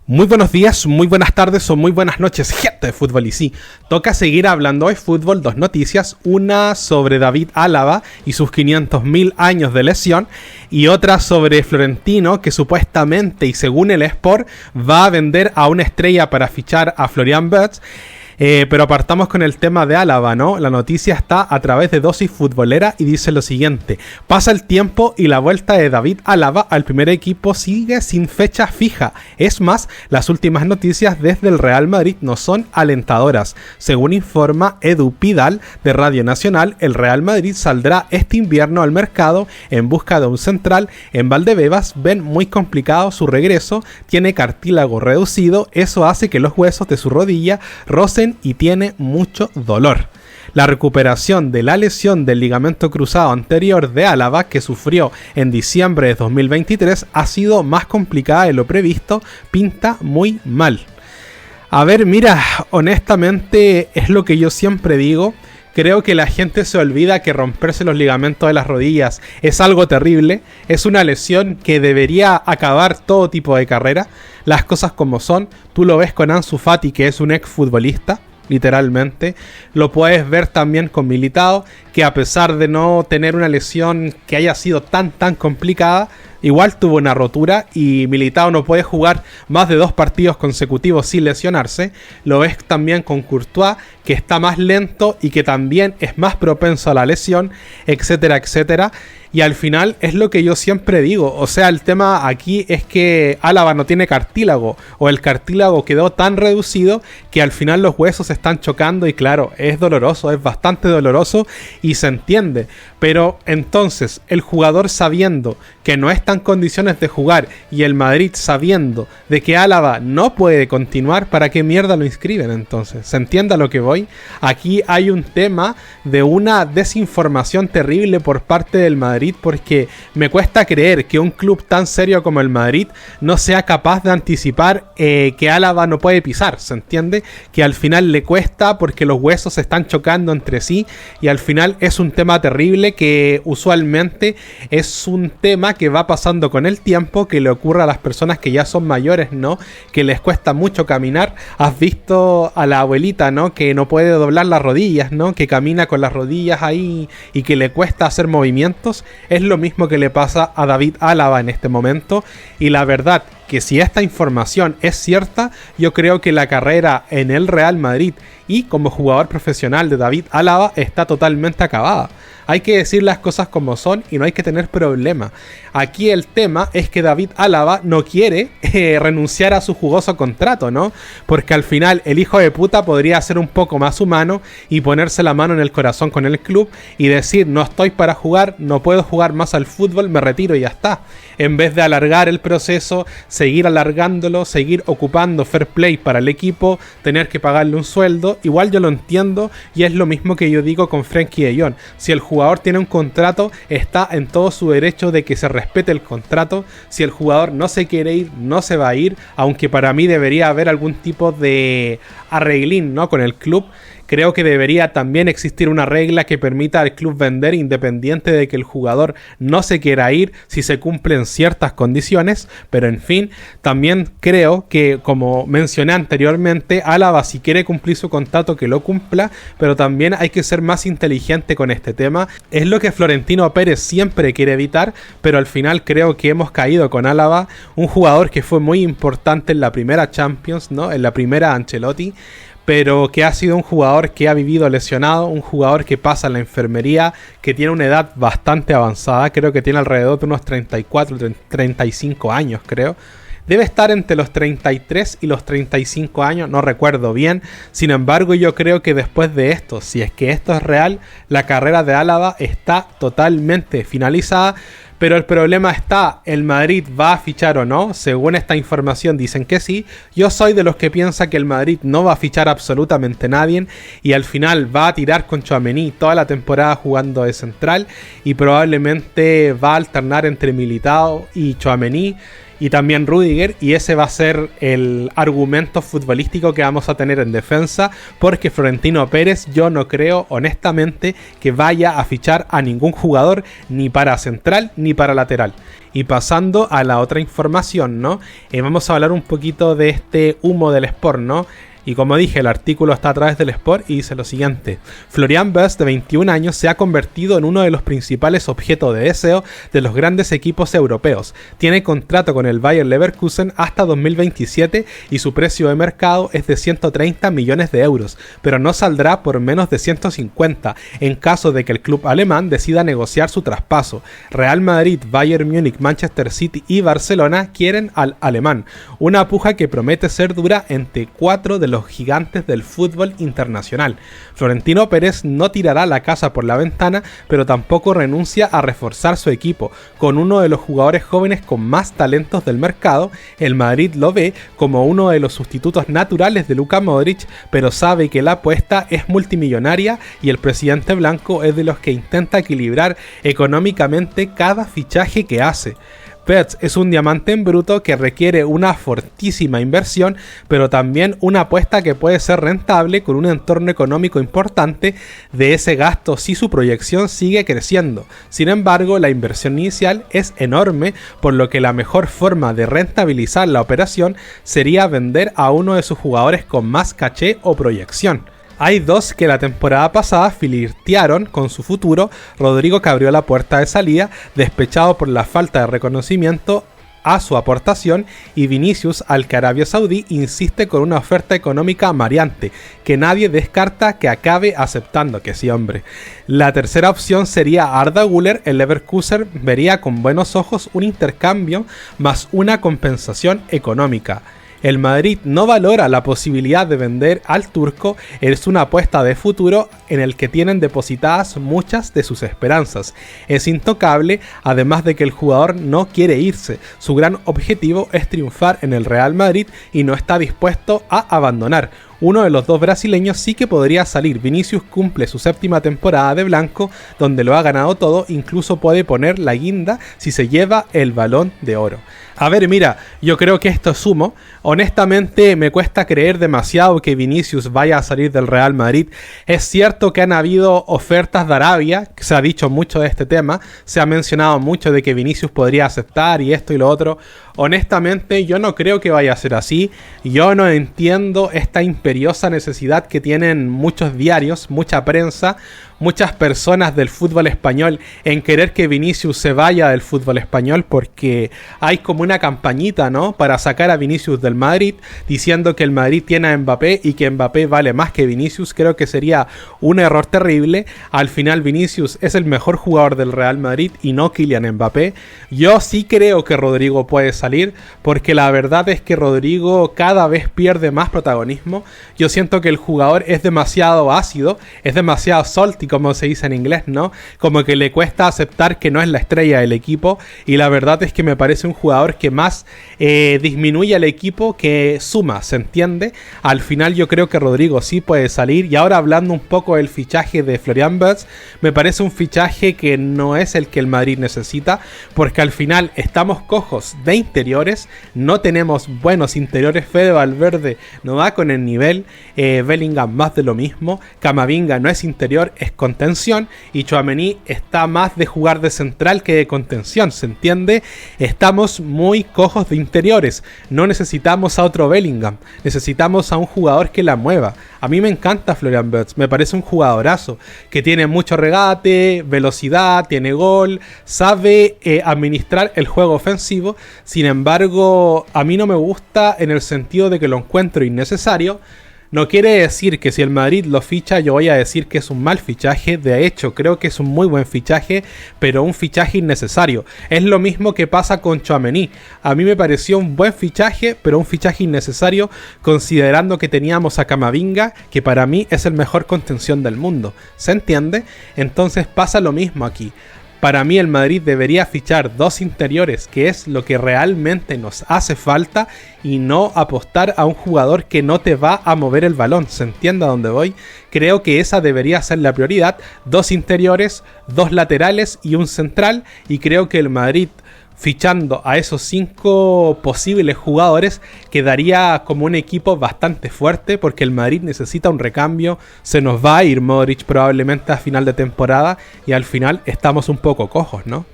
Muy buenos días, muy buenas tardes o muy buenas noches, gente de fútbol. Y sí, toca seguir hablando hoy fútbol, dos noticias, una sobre David Álava y sus 500.000 años de lesión y otra sobre Florentino, que supuestamente y según el Sport va a vender a una estrella para fichar a Florian Wirtz. Pero apartamos con el tema de Álava, ¿no? La noticia está a través de Dosis Futbolera y dice lo siguiente: pasa el tiempo y la vuelta de David Álava al primer equipo sigue sin fecha fija. Es más, las últimas noticias desde el Real Madrid no son alentadoras. Según informa Edu Pidal de Radio Nacional, el Real Madrid saldrá este invierno al mercado en busca de un central. En Valdebebas ven muy complicado su regreso, tiene cartílago reducido, eso hace que los huesos de su rodilla rocen y tiene mucho dolor. La recuperación de la lesión del ligamento cruzado anterior de Álava, que sufrió en diciembre de 2023, ha sido más complicada de lo previsto, pinta muy mal. A ver, mira, honestamente es lo que yo siempre digo. Creo que la gente se olvida que romperse los ligamentos de las rodillas es algo terrible, es una lesión que debería acabar todo tipo de carrera. Las cosas como son, tú lo ves con Ansu Fati, que es un exfutbolista, literalmente. Lo puedes ver también con Militao, que a pesar de no tener una lesión que haya sido tan complicada, igual tuvo una rotura y Militao no puede jugar más de 2 partidos consecutivos sin lesionarse. Lo ves también con Courtois, que está más lento y que también es más propenso a la lesión, etcétera, etcétera. Y al final es lo que yo siempre digo, o sea, el tema aquí es que Álava no tiene cartílago, o el cartílago quedó tan reducido que al final los huesos se están chocando y claro, es doloroso, es bastante doloroso y se entiende. Pero entonces, el jugador sabiendo que no está en condiciones de jugar y el Madrid sabiendo de que Álava no puede continuar, ¿para qué mierda lo inscriben entonces? ¿Se entiende a lo que voy? Aquí hay un tema de una desinformación terrible por parte del Madrid, porque me cuesta creer que un club tan serio como el Madrid no sea capaz de anticipar que Álava no puede pisar, ¿se entiende? Que al final le cuesta porque los huesos se están chocando entre sí y al final es un tema terrible que usualmente es un tema que va pasando con el tiempo, que le ocurre a las personas que ya son mayores, ¿no? Que les cuesta mucho caminar. Has visto a la abuelita, ¿no? Que no puede doblar las rodillas, ¿no? Que camina con las rodillas ahí y que le cuesta hacer movimientos. Es lo mismo que le pasa a David Álava en este momento y la verdad que si esta información es cierta, yo creo que la carrera en el Real Madrid y como jugador profesional de David Álava está totalmente acabada. Hay que decir las cosas como son y no hay que tener problema. Aquí el tema es que David Álava no quiere renunciar a su jugoso contrato, ¿no? Porque al final el hijo de puta podría ser un poco más humano y ponerse la mano en el corazón con el club y decir: no estoy para jugar, no puedo jugar más al fútbol, me retiro y ya está. En vez de alargar el proceso, seguir alargándolo, seguir ocupando fair play para el equipo, tener que pagarle un sueldo. Igual yo lo entiendo y es lo mismo que yo digo con Frenkie de Jong. Si el jugador tiene un contrato, está en todo su derecho de que se respete el contrato. Si el jugador no se quiere ir, no se va a ir, aunque para mí debería haber algún tipo de arreglín, ¿no? Con el club. Creo que debería también existir una regla que permita al club vender independiente de que el jugador no se quiera ir si se cumplen ciertas condiciones, pero en fin, también creo que, como mencioné anteriormente, Álava si quiere cumplir su contrato que lo cumpla, pero también hay que ser más inteligente con este tema. Es lo que Florentino Pérez siempre quiere evitar, pero al final creo que hemos caído con Álava, un jugador que fue muy importante en la primera Champions, ¿no? En la primera Ancelotti, pero que ha sido un jugador que ha vivido lesionado, un jugador que pasa en la enfermería, que tiene una edad bastante avanzada, creo que tiene alrededor de unos 34, 35 años creo. Debe estar entre los 33 y los 35 años, no recuerdo bien. Sin embargo, yo creo que después de esto, si es que esto es real, la carrera de Álava está totalmente finalizada. Pero el problema está, ¿el Madrid va a fichar o no? Según esta información dicen que sí. Yo soy de los que piensa que el Madrid no va a fichar absolutamente nadie y al final va a tirar con Tchouaméni toda la temporada jugando de central y probablemente va a alternar entre Militao y Tchouaméni. y también Rüdiger, y ese va a ser el argumento futbolístico que vamos a tener en defensa, porque Florentino Pérez, yo no creo honestamente que vaya a fichar a ningún jugador, ni para central ni para lateral. Y pasando a la otra información, ¿no? Vamos a hablar un poquito de este humo del Sport, ¿no? Y como dije, el artículo está a través del Sport y dice lo siguiente: Florian Wirtz, de 21 años, se ha convertido en uno de los principales objetos de deseo de los grandes equipos europeos. Tiene contrato con el Bayer Leverkusen hasta 2027 y su precio de mercado es de 130 millones de euros, pero no saldrá por menos de 150 en caso de que el club alemán decida negociar su traspaso. Real Madrid, Bayern Múnich, Manchester City y Barcelona quieren al alemán, una puja que promete ser dura entre 4 de los gigantes del fútbol internacional. Florentino Pérez no tirará la casa por la ventana, pero tampoco renuncia a reforzar su equipo. Con uno de los jugadores jóvenes con más talentos del mercado, el Madrid lo ve como uno de los sustitutos naturales de Luka Modric, pero sabe que la apuesta es multimillonaria y el presidente blanco es de los que intenta equilibrar económicamente cada fichaje que hace. Wirtz es un diamante en bruto que requiere una fortísima inversión, pero también una apuesta que puede ser rentable con un entorno económico importante de ese gasto si su proyección sigue creciendo. Sin embargo, la inversión inicial es enorme, por lo que la mejor forma de rentabilizar la operación sería vender a uno de sus jugadores con más caché o proyección. Hay dos que la temporada pasada flirtearon con su futuro: Rodrigo, que abrió la puerta de salida, despechado por la falta de reconocimiento a su aportación, y Vinicius, al que Arabia Saudí insiste con una oferta económica mareante, que nadie descarta que acabe aceptando, que sí, hombre. La tercera opción sería Arda Güler. El Leverkusen vería con buenos ojos un intercambio más una compensación económica. El Madrid no valora la posibilidad de vender al turco, es una apuesta de futuro en el que tienen depositadas muchas de sus esperanzas. Es intocable, además de que el jugador no quiere irse, su gran objetivo es triunfar en el Real Madrid y no está dispuesto a abandonar. Uno de los dos brasileños sí que podría salir. Vinicius cumple su 7ª temporada de blanco, donde lo ha ganado todo, incluso puede poner la guinda si se lleva el Balón de Oro. A ver, mira, yo creo que esto es humo. Honestamente me cuesta creer demasiado que Vinicius vaya a salir del Real Madrid. Es cierto que han habido ofertas de Arabia, que se ha dicho mucho de este tema, se ha mencionado mucho de que Vinicius podría aceptar y esto y lo otro. Honestamente yo no creo que vaya a ser así. Yo no entiendo esta imperiosa necesidad que tienen muchos diarios, mucha prensa, muchas personas del fútbol español en querer que Vinicius se vaya del fútbol español, porque hay como una campañita, ¿no?, para sacar a Vinicius del Madrid, diciendo que el Madrid tiene a Mbappé y que Mbappé vale más que Vinicius. Creo que sería un error terrible. Al final Vinicius es el mejor jugador del Real Madrid y no Kylian Mbappé. Yo sí creo que Rodrigo puede salir, porque la verdad es que Rodrigo cada vez pierde más protagonismo. Yo siento que el jugador es demasiado ácido, es demasiado salty, como se dice en inglés, ¿no? Como que le cuesta aceptar que no es la estrella del equipo, y la verdad es que me parece un jugador que más disminuye al equipo que suma, ¿se entiende? Al final yo creo que Rodrigo sí puede salir. Y ahora hablando un poco del fichaje de Florian Wirtz, me parece un fichaje que no es el que el Madrid necesita, porque al final estamos cojos de interiores, no tenemos buenos interiores. Fede Valverde no va con el nivel, Bellingham más de lo mismo, Camavinga no es interior, es contención, y Tchouaméni está más de jugar de central que de contención, ¿se entiende? Estamos muy cojos de interiores, no necesitamos a otro Bellingham, necesitamos a un jugador que la mueva. A mí me encanta Florian Wirtz, me parece un jugadorazo, que tiene mucho regate, velocidad, tiene gol, sabe administrar el juego ofensivo. Sin embargo, a mí no me gusta en el sentido de que lo encuentro innecesario. No quiere decir que si el Madrid lo ficha yo voy a decir que es un mal fichaje. De hecho, creo que es un muy buen fichaje, pero un fichaje innecesario. Es lo mismo que pasa con Tchouaméni. A mí me pareció un buen fichaje, pero un fichaje innecesario, considerando que teníamos a Camavinga, que para mí es el mejor contención del mundo. ¿Se entiende? Entonces pasa lo mismo aquí. Para mí el Madrid debería fichar dos interiores, que es lo que realmente nos hace falta, y no apostar a un jugador que no te va a mover el balón. ¿Se entiende a dónde voy? Creo que esa debería ser la prioridad. Dos interiores, dos laterales y un central. Y creo que el Madrid, fichando a esos 5 posibles jugadores, quedaría como un equipo bastante fuerte, porque el Madrid necesita un recambio, se nos va a ir Modric probablemente a final de temporada y al final estamos un poco cojos, ¿no?